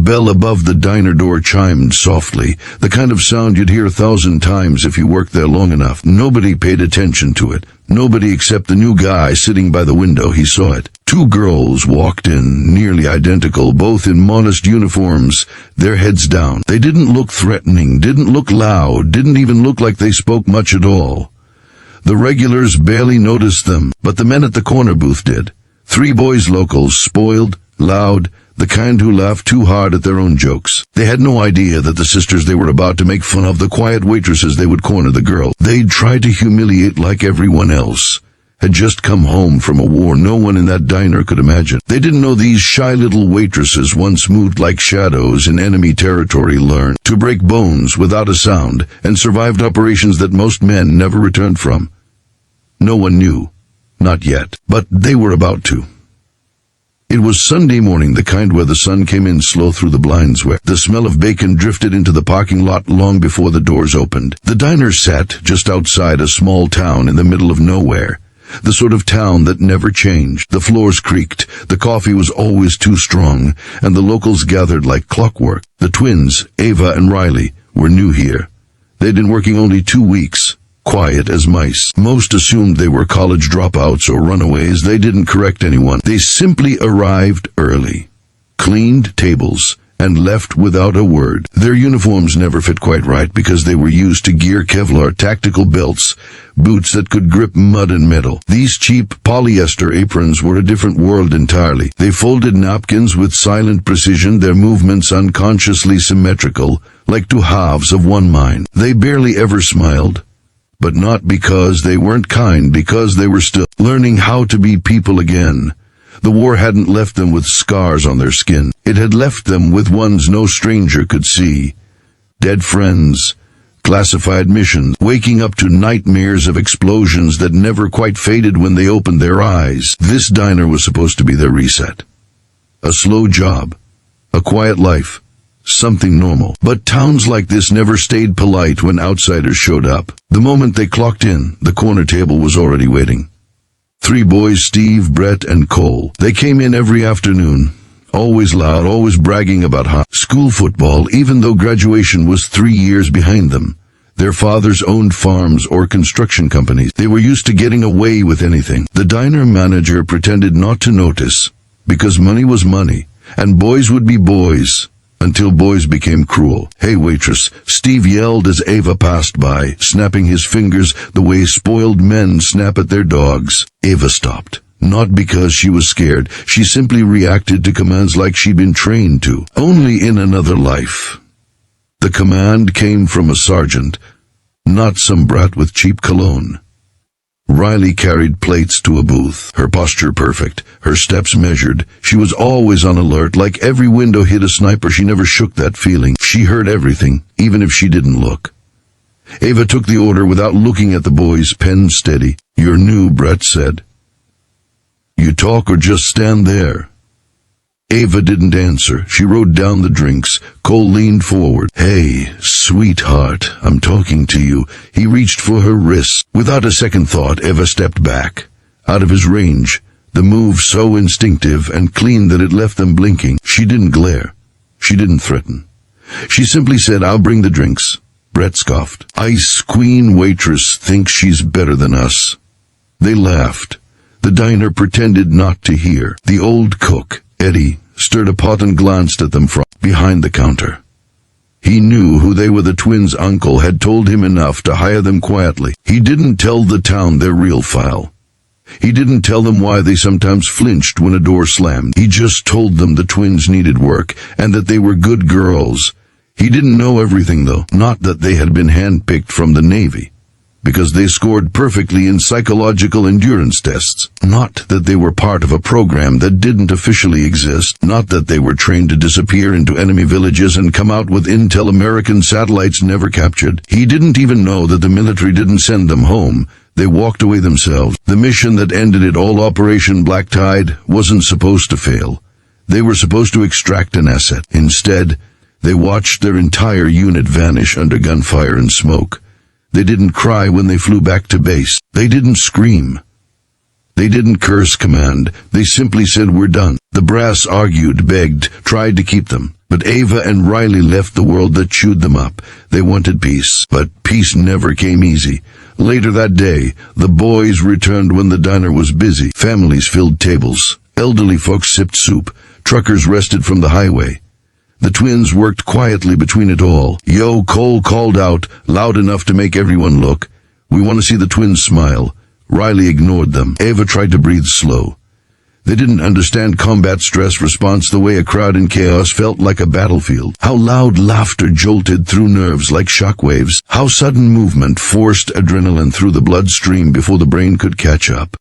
bell above the diner door chimed softly, the kind of sound you'd hear 1,000 times if you worked there long enough. Nobody paid attention to it. Nobody except the new guy sitting by the window. He saw it. Two girls walked in, nearly identical, both in modest uniforms, their heads down. They didn't look threatening, didn't look loud, didn't even look like they spoke much at all. The regulars barely noticed them, but the men at the corner booth did. 3 boys locals, spoiled, loud, the kind who laughed too hard at their own jokes. They had no idea that the sisters they were about to make fun of, the quiet waitresses they would corner the girl, they'd try to humiliate like everyone else, had just come home from a war no one in that diner could imagine. They didn't know these shy little waitresses, once moved like shadows in enemy territory, learned to break bones without a sound and survived operations that most men never returned from. No one knew. Not yet. But they were about to. It was Sunday morning, the kind where the sun came in slow through the blinds, where the smell of bacon drifted into the parking lot long before the doors opened. The diner sat just outside a small town in the middle of nowhere. The sort of town that never changed. The floors creaked, the coffee was always too strong, and the locals gathered like clockwork. The twins, Ava and Riley, were new here. They'd been working only 2 weeks. Quiet as mice. Most assumed they were college dropouts or runaways. They didn't correct anyone. They simply arrived early, cleaned tables, and left without a word. Their uniforms never fit quite right because they were used to gear Kevlar tactical belts, boots that could grip mud and metal. These cheap polyester aprons were a different world entirely. They folded napkins with silent precision, their movements unconsciously symmetrical, like two halves of one mind. They barely ever smiled. But not because they weren't kind, because they were still learning how to be people again. The war hadn't left them with scars on their skin. It had left them with ones no stranger could see. Dead friends, classified missions, waking up to nightmares of explosions that never quite faded when they opened their eyes. This diner was supposed to be their reset. A slow job, a quiet life. Something normal. But towns like this never stayed polite when outsiders showed up. The moment they clocked in, the corner table was already waiting. 3 boys, Steve, Brett, and Cole. They came in every afternoon, always loud, always bragging about high school football, even though graduation was 3 years behind them. Their fathers owned farms or construction companies. They were used to getting away with anything. The diner manager pretended not to notice, because money was money, and boys would be boys. Until boys became cruel. "Hey, waitress," Steve yelled as Ava passed by, snapping his fingers the way spoiled men snap at their dogs. Ava stopped. Not because she was scared. She simply reacted to commands like she'd been trained to. Only in another life. The command came from a sergeant, not some brat with cheap cologne. Riley carried plates to a booth, her posture perfect, her steps measured. She was always on alert, like every window hid a sniper. She never shook that feeling. She heard everything, even if she didn't look. Ava took the order without looking at the boys, pen steady. "You're new," Brett said. "You talk or just stand there." Ava didn't answer. She wrote down the drinks. Cole leaned forward. "Hey, sweetheart, I'm talking to you." He reached for her wrist. Without a second thought, Ava stepped back, out of his range, the move so instinctive and clean that it left them blinking. She didn't glare. She didn't threaten. She simply said, "I'll bring the drinks." Brett scoffed. "Ice queen waitress thinks she's better than us." They laughed. The diner pretended not to hear. The old cook, Eddie, stirred a pot and glanced at them from behind the counter. He knew who they were. The twins' uncle had told him enough to hire them quietly. He didn't tell the town their real file. He didn't tell them why they sometimes flinched when a door slammed. He just told them the twins needed work and that they were good girls. He didn't know everything, though. Not that they had been handpicked from the Navy, because they scored perfectly in psychological endurance tests. Not that they were part of a program that didn't officially exist. Not that they were trained to disappear into enemy villages and come out with intel American satellites never captured. He didn't even know that the military didn't send them home. They walked away themselves. The mission that ended it all, Operation Black Tide, wasn't supposed to fail. They were supposed to extract an asset. Instead, they watched their entire unit vanish under gunfire and smoke. They didn't cry when they flew back to base. They didn't scream. They didn't curse command. They simply said, "We're done." The brass argued, begged, tried to keep them. But Ava and Riley left the world that chewed them up. They wanted peace, but peace never came easy. Later that day, the boys returned when the diner was busy. Families filled tables. Elderly folks sipped soup. Truckers rested from the highway. The twins worked quietly between it all. Yo, Cole called out, loud enough to make everyone look. "We want to see the twins smile." Riley ignored them. Ava tried to breathe slow. They didn't understand combat stress response the way a crowd in chaos felt like a battlefield. How loud laughter jolted through nerves like shockwaves. How sudden movement forced adrenaline through the bloodstream before the brain could catch up.